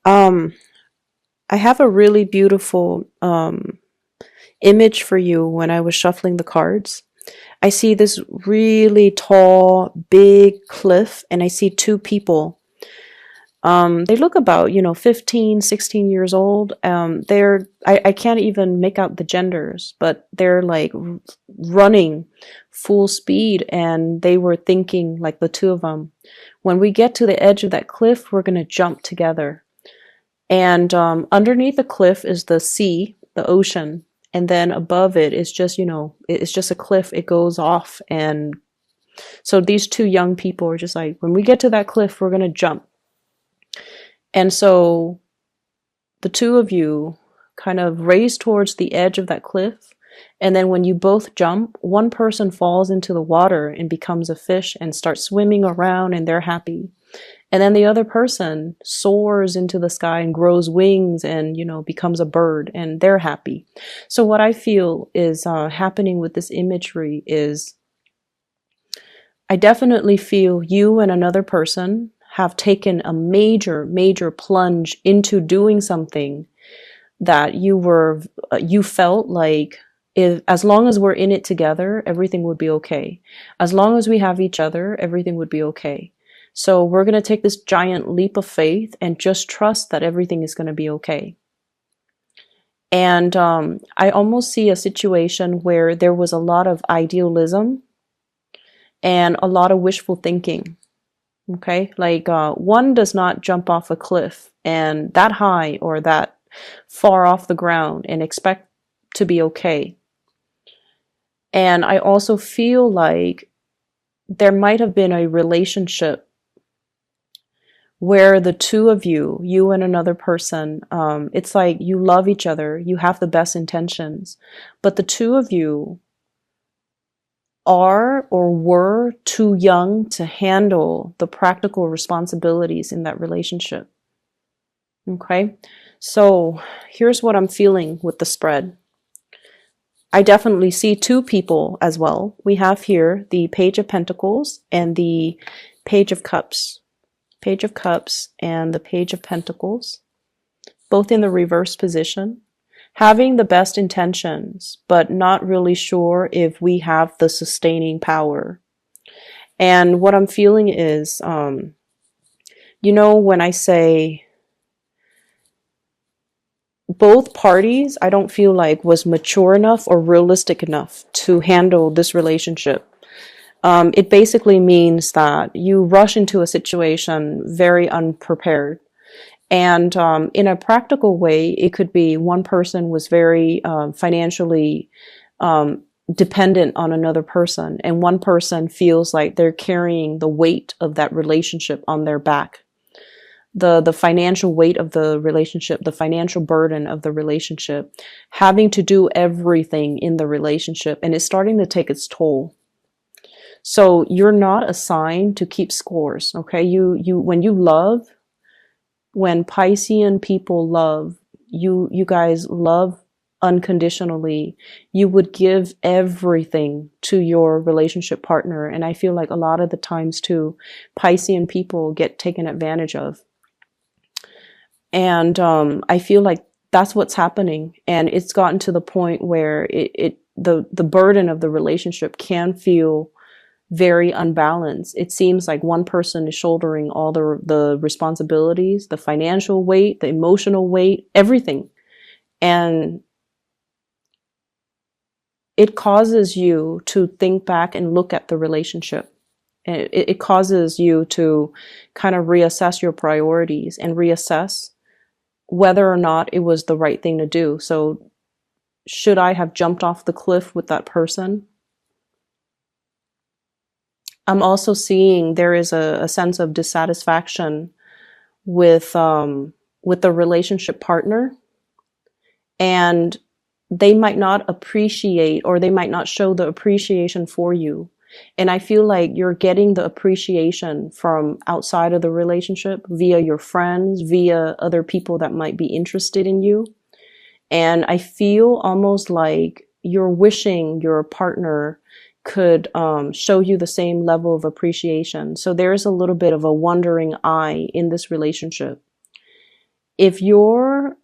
Um, I have a really beautiful image for you when I was shuffling the cards. I see this really tall, big cliff, and I see two people. They look about, 15, 16 years old. I can't even make out the genders, but they're like running full speed, and they were thinking, like the two of them, when we get to the edge of that cliff, we're going to jump together. And underneath the cliff is the sea, the ocean. And then above it is just, it's just a cliff. It goes off. And so these two young people are just like, when we get to that cliff, we're going to jump. And so the two of you kind of race towards the edge of that cliff. And then when you both jump, one person falls into the water and becomes a fish and starts swimming around, and they're happy. And then the other person soars into the sky and grows wings and, becomes a bird, and they're happy. So what I feel is happening with this imagery is I definitely feel you and another person have taken a major, major plunge into doing something that you felt like, as long as we're in it together, everything would be okay. As long as we have each other, everything would be okay. So we're going to take this giant leap of faith and just trust that everything is going to be okay. And I almost see a situation where there was a lot of idealism and a lot of wishful thinking. Okay, like one does not jump off a cliff and that high or that far off the ground and expect to be okay. And I also feel like there might have been a relationship where the two of you and another person, it's like you love each other, you have the best intentions, but the two of you are or were too young to handle the practical responsibilities in that relationship. Okay, so here's what I'm feeling with the spread. I definitely see two people as well. We have here the Page of Pentacles and the Page of Cups. Page of Cups and the Page of Pentacles, both in the reverse position, having the best intentions, but not really sure if we have the sustaining power. And what I'm feeling is, when I say both parties, I don't feel like was mature enough or realistic enough to handle this relationship. It basically means that you rush into a situation very unprepared. And in a practical way, it could be one person was very financially dependent on another person, and one person feels like they're carrying the weight of that relationship on their back. The financial weight of the relationship, the financial burden of the relationship, having to do everything in the relationship, and it's starting to take its toll. So you're not assigned to keep scores, okay? When you love, when Piscean people love, you guys love unconditionally. You would give everything to your relationship partner. And I feel like a lot of the times too, Piscean people get taken advantage of. And I feel like that's what's happening. And it's gotten to the point where the burden of the relationship can feel very unbalanced. It seems like one person is shouldering all the responsibilities, the financial weight, the emotional weight, everything. And it causes you to think back and look at the relationship. It causes you to kind of reassess your priorities and reassess whether or not it was the right thing to do. So should I have jumped off the cliff with that person? I'm also seeing there is a sense of dissatisfaction with the relationship partner, and they might not appreciate, or they might not show the appreciation for you. And I feel like you're getting the appreciation from outside of the relationship via your friends, via other people that might be interested in you. And I feel almost like you're wishing your partner could show you the same level of appreciation. So there's a little bit of a wondering eye in this relationship. if you're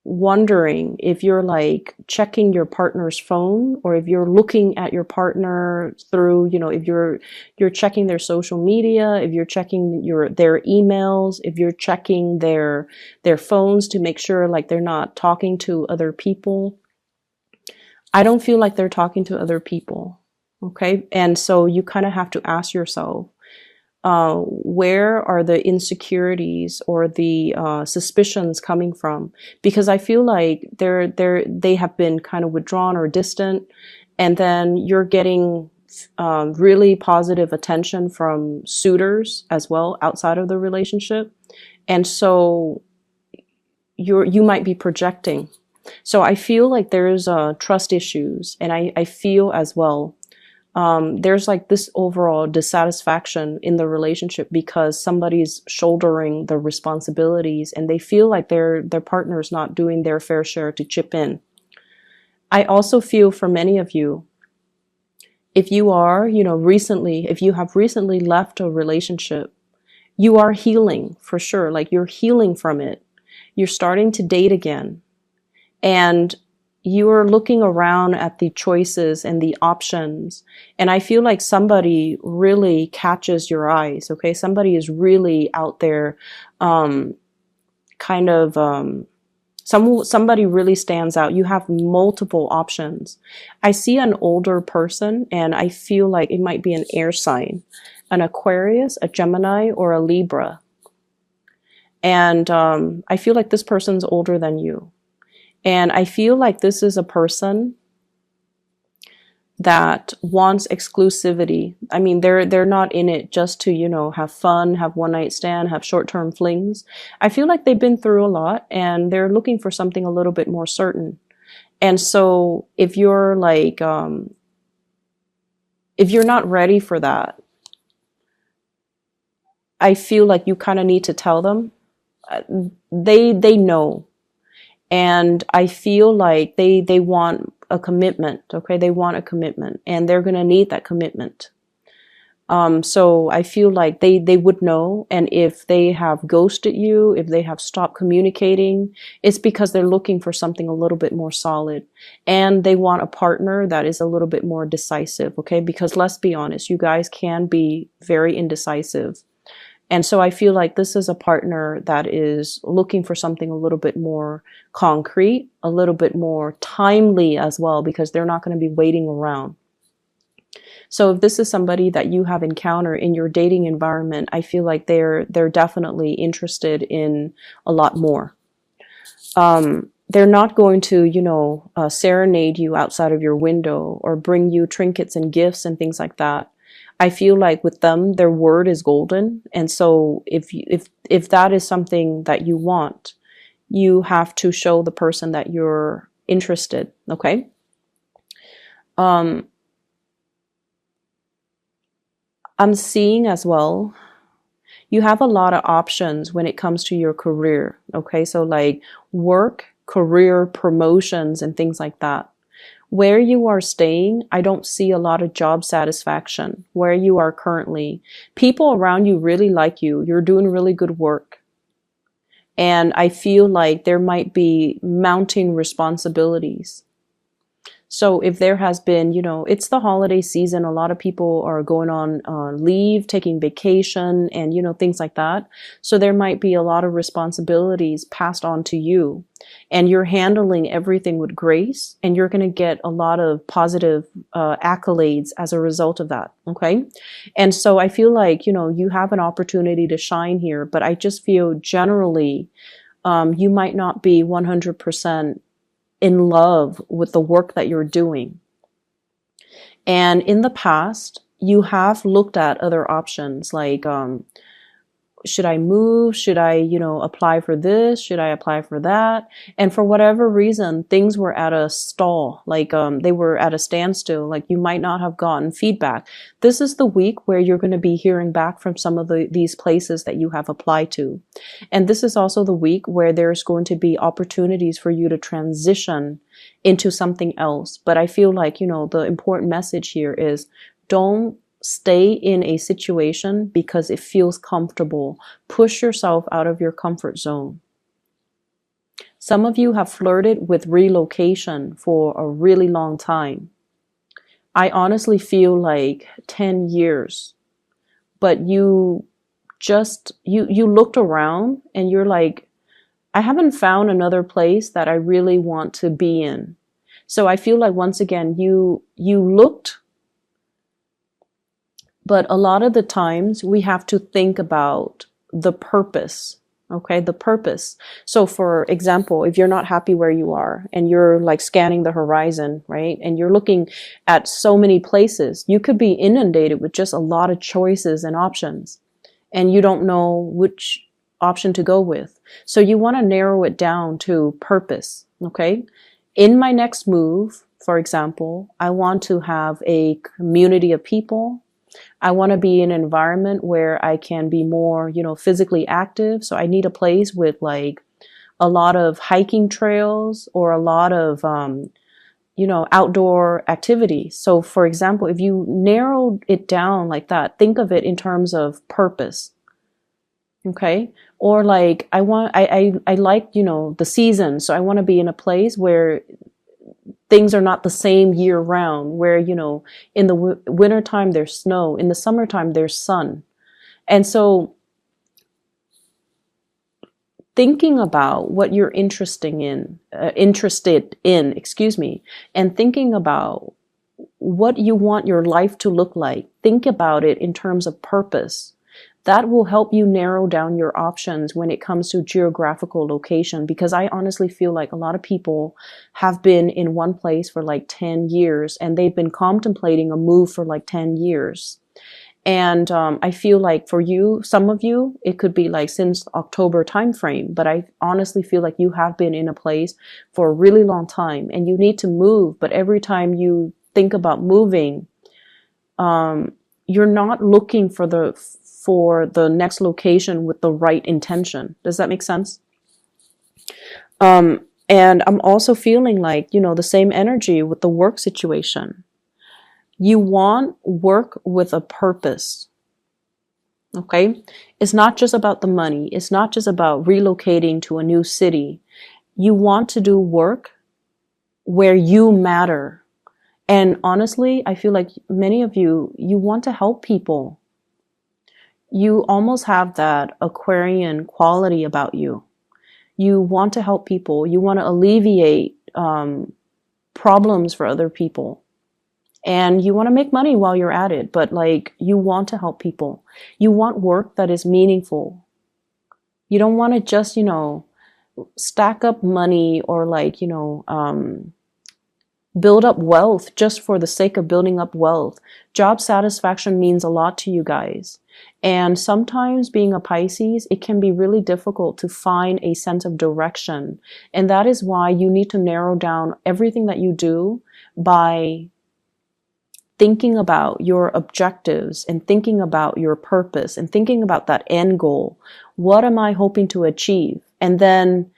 wondering, if you're like checking your partner's phone, or if you're looking at your partner through, if you're checking their social media, if you're checking their emails, if you're checking their phones to make sure like they're not talking to other people, I don't feel like they're talking to other people. Okay. And so you kind of have to ask yourself, where are the insecurities or the suspicions coming from? Because I feel like they have been kind of withdrawn or distant, and then you're getting really positive attention from suitors as well outside of the relationship, and so you might be projecting. So I feel like there's trust issues, and I feel as well there's like this overall dissatisfaction in the relationship because somebody's shouldering the responsibilities and they feel like their partner's not doing their fair share to chip in. I also feel for many of you, if you are, if you have recently left a relationship, you are healing for sure. Like you're healing from it. You're starting to date again. And you are looking around at the choices and the options. And I feel like somebody really catches your eyes. Okay. Somebody is really out there, kind of, somebody really stands out. You have multiple options. I see an older person and I feel like it might be an air sign, an Aquarius, a Gemini, or a Libra. And, I feel like this person's older than you. And I feel like this is a person that wants exclusivity. I mean, they're not in it just to, have fun, have one night stand, have short-term flings. I feel like they've been through a lot and they're looking for something a little bit more certain. And so if you're like, if you're not ready for that, I feel like you kind of need to tell them. They know. And I feel like they want a commitment. Okay. They want a commitment and they're going to need that commitment. So I feel like they would know. And if they have ghosted you, if they have stopped communicating, it's because they're looking for something a little bit more solid and they want a partner that is a little bit more decisive. Okay. Because let's be honest, you guys can be very indecisive. And so I feel like this is a partner that is looking for something a little bit more concrete, a little bit more timely as well, because they're not going to be waiting around. So if this is somebody that you have encountered in your dating environment, I feel like they're definitely interested in a lot more. They're not going to, serenade you outside of your window or bring you trinkets and gifts and things like that. I feel like with them, their word is golden. And so if that is something that you want, you have to show the person that you're interested. Okay. I'm seeing as well, you have a lot of options when it comes to your career. Okay. So like work, career, promotions, and things like that. Where you are staying, I don't see a lot of job satisfaction. Where you are currently, people around you really like you. You're doing really good work. And I feel like there might be mounting responsibilities. So if there has been, it's the holiday season, a lot of people are going on leave, taking vacation and, things like that. So there might be a lot of responsibilities passed on to you and you're handling everything with grace and you're going to get a lot of positive accolades as a result of that. Okay. And so I feel like, you have an opportunity to shine here, but I just feel generally you might not be 100% in love with the work that you're doing. And in the past, you have looked at other options like, should I move? Should I, apply for this? Should I apply for that? And for whatever reason, things were at a stall, like they were at a standstill, like you might not have gotten feedback. This is the week where you're going to be hearing back from some of these places that you have applied to. And this is also the week where there's going to be opportunities for you to transition into something else. But I feel like, the important message here is don't stay in a situation because it feels comfortable. Push yourself out of your comfort zone. Some of you have flirted with relocation for a really long time. I honestly feel like 10 years, but you looked around and you're like, I haven't found another place that I really want to be in. So I feel like once again, you looked, but a lot of the times we have to think about the purpose. Okay, the purpose. So for example, if you're not happy where you are and you're like scanning the horizon, right? And you're looking at so many places, you could be inundated with just a lot of choices and options, and you don't know which option to go with. So you want to narrow it down to purpose. Okay. In my next move, for example, I want to have a community of people. I want to be in an environment where I can be more, physically active. So I need a place with like a lot of hiking trails or a lot of, outdoor activities. So for example, if you narrow it down like that, think of it in terms of purpose. Okay. Or like, I like, the season. So I want to be in a place where things are not the same year round, where, in the wintertime there's snow, in the summertime there's sun. And so thinking about what you're interested in, excuse me, and thinking about what you want your life to look like, think about it in terms of purpose. That will help you narrow down your options when it comes to geographical location, because I honestly feel like a lot of people have been in one place for like 10 years and they've been contemplating a move for like 10 years. And I feel like for you, some of you, it could be like since October timeframe, but I honestly feel like you have been in a place for a really long time and you need to move. But every time you think about moving, you're not looking for the next location with the right intention. Does that make sense? And I'm also feeling like, the same energy with the work situation. You want work with a purpose. Okay? It's not just about the money. It's not just about relocating to a new city. You want to do work where you matter. And honestly, I feel like many of you want to help people. You almost have that Aquarian quality about you. You want to help people. You want to alleviate problems for other people. And you want to make money while you're at it, but like you want to help people. You want work that is meaningful. You don't want to just, stack up money or like, build up wealth just for the sake of building up wealth. Job satisfaction means a lot to you guys. And sometimes being a Pisces, it can be really difficult to find a sense of direction. And that is why you need to narrow down everything that you do by thinking about your objectives and thinking about your purpose and thinking about that end goal. What am I hoping to achieve? And then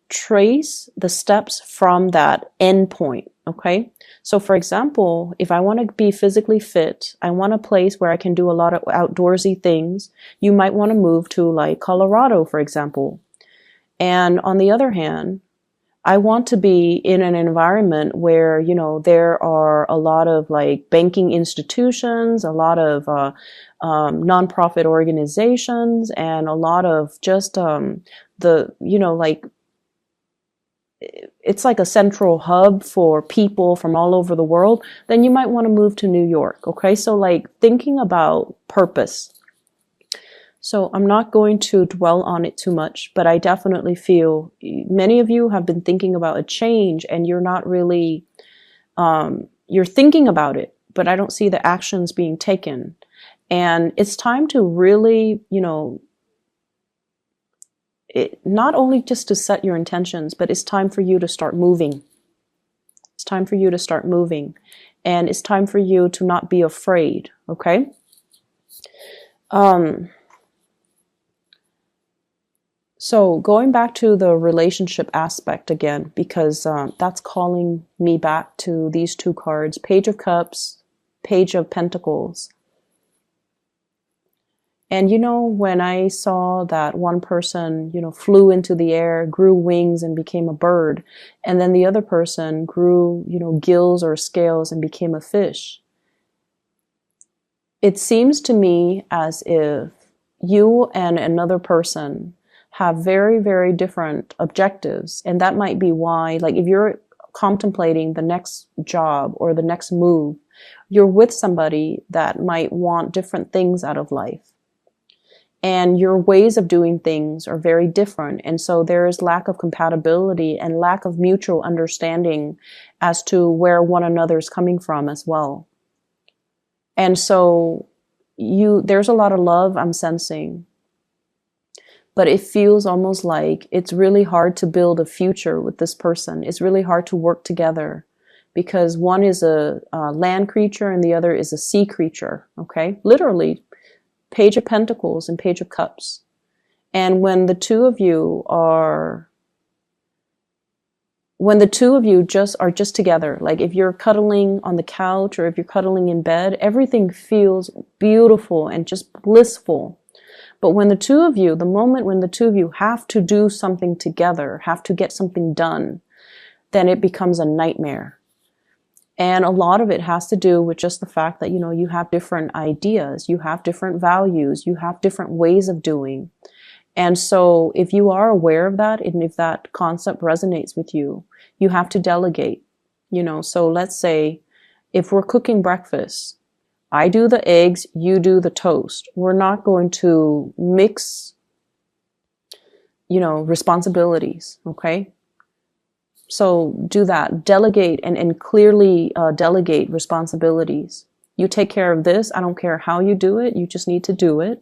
trace the steps from that end point. Okay. So for example, if I want to be physically fit, I want a place where I can do a lot of outdoorsy things. You might want to move to like Colorado, for example. And on the other hand, I want to be in an environment where, there are a lot of like banking institutions, a lot of nonprofit organizations, and a lot of just it's like a central hub for people from all over the world. Then you might want to move to New York. Okay. So like thinking about purpose. So I'm not going to dwell on it too much, but I definitely feel many of you have been thinking about a change and you're not really, you're thinking about it, but I don't see the actions being taken. And it's time to really, not only just to set your intentions, but it's time for you to start moving. It's time for you to start moving. And it's time for you to not be afraid. Okay? So going back to the relationship aspect again, because that's calling me back to these two cards, Page of Cups, Page of Pentacles. And you know, when I saw that one person, you know, flew into the air, grew wings and became a bird, and then the other person grew, you know, gills or scales and became a fish, it seems to me as if you and another person have very, very different objectives. And that might be why, like, if you're contemplating the next job or the next move, you're with somebody that might want different things out of life. And your ways of doing things are very different. And so there is lack of compatibility and lack of mutual understanding as to where one another is coming from as well. And so there's a lot of love I'm sensing, but it feels almost like it's really hard to build a future with this person. It's really hard to work together because one is a land creature and the other is a sea creature. Okay. Literally, Page of Pentacles and Page of Cups. And when the two of you just are just together, like if you're cuddling on the couch or if you're cuddling in bed, everything feels beautiful and just blissful. But when the moment when the two of you have to do something together, have to get something done, then it becomes a nightmare. And a lot of it has to do with just the fact that, you know, you have different ideas, you have different values, you have different ways of doing. And so if you are aware of that, and if that concept resonates with you, you have to delegate, you know. So let's say if we're cooking breakfast, I do the eggs, you do the toast. We're not going to mix, you know, responsibilities. Okay. So do that, delegate and clearly delegate responsibilities. You take care of this. I don't care how you do it. You just need to do it.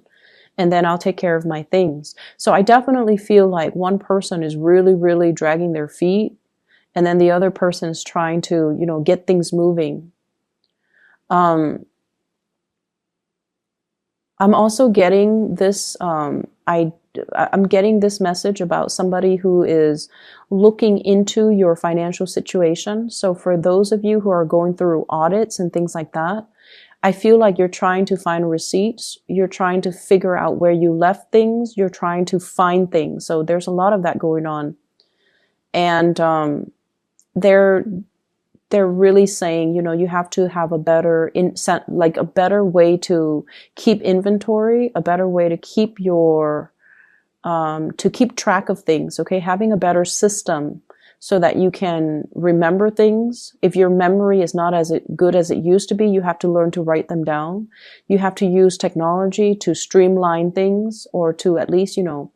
And then I'll take care of my things. So I definitely feel like one person is really, really dragging their feet. And then the other person is trying to, you know, get things moving. I'm also getting this, I'm getting this message about somebody who is looking into your financial situation. So for those of you who are going through audits and things like that, I feel like you're trying to find receipts. You're trying to figure out where you left things. You're trying to find things. So there's a lot of that going on. And they're really saying, you know, you have to have a better like a better way to keep inventory, a better way to keep your to keep track of things. Okay, having a better system so that you can remember things. If your memory is not as good as it used to be, you have to learn to write them down. You have to use technology to streamline things, or to at least, you know,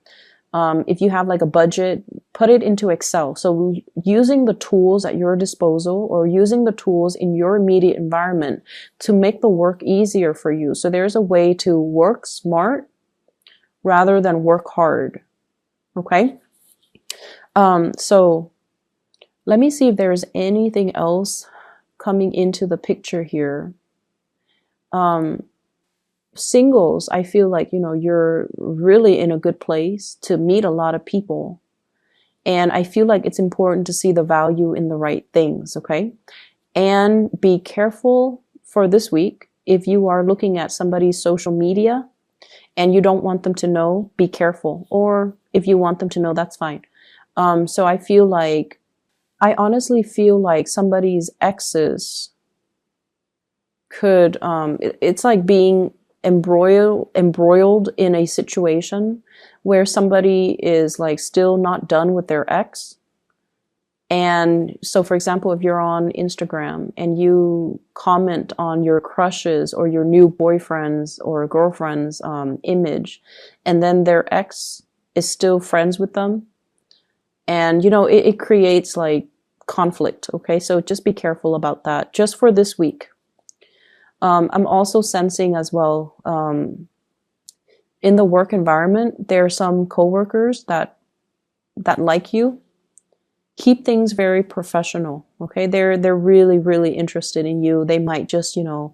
if you have like a budget, put it into Excel. So using the tools at your disposal, or using the tools in your immediate environment to make the work easier for you. So there's a way to work smart rather than work hard. Okay. So let me see if there's anything else coming into the picture here. Singles, I feel like, you know, you're really in a good place to meet a lot of people. And I feel like it's important to see the value in the right things. Okay. And be careful for this week. If you are looking at somebody's social media and you don't want them to know, be careful. Or if you want them to know, that's fine. So I honestly feel like somebody's exes could, it's like being embroiled in a situation where somebody is like still not done with their ex. And so, for example, if you're on Instagram and you comment on your crushes or your new boyfriend's or girlfriend's image, and then their ex is still friends with them, and, you know, it creates like conflict. Okay, so just be careful about that just for this week. I'm also sensing as well, in the work environment, there are some coworkers that like you. Keep things very professional. Okay, they're really, really interested in you. They might just, you know,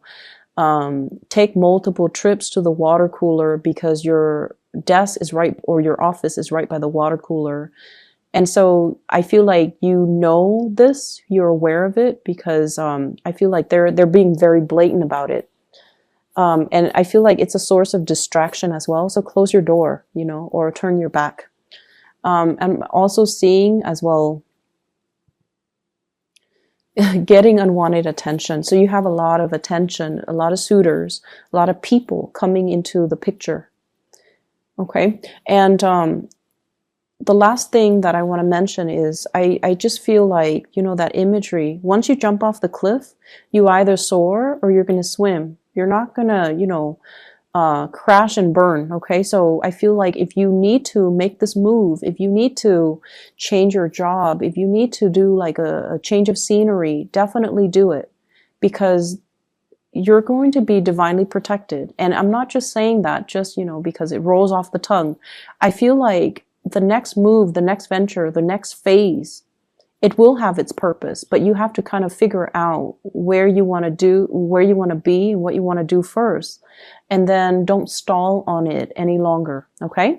take multiple trips to the water cooler because your desk is right, or your office is right by the water cooler. And so I feel like, you know, you're aware of it, because I feel like they're being very blatant about it. And I feel like it's a source of distraction as well. So close your door, you know, or turn your back. I'm also seeing as well getting unwanted attention. So you have a lot of attention, a lot of suitors, a lot of people coming into the picture. Okay. And the last thing that I want to mention is I just feel like, you know, that imagery, once you jump off the cliff, you either soar or you're going to swim. You're not going to, you know, crash and burn. Okay. So I feel like if you need to make this move, if you need to change your job, if you need to do like a change of scenery, definitely do it, because you're going to be divinely protected. And I'm not just saying that just, you know, because it rolls off the tongue. I feel like the next move, the next venture, the next phase, it will have its purpose, but you have to kind of figure out where you want to do, where you want to be, and what you want to do first. And then don't stall on it any longer. Okay?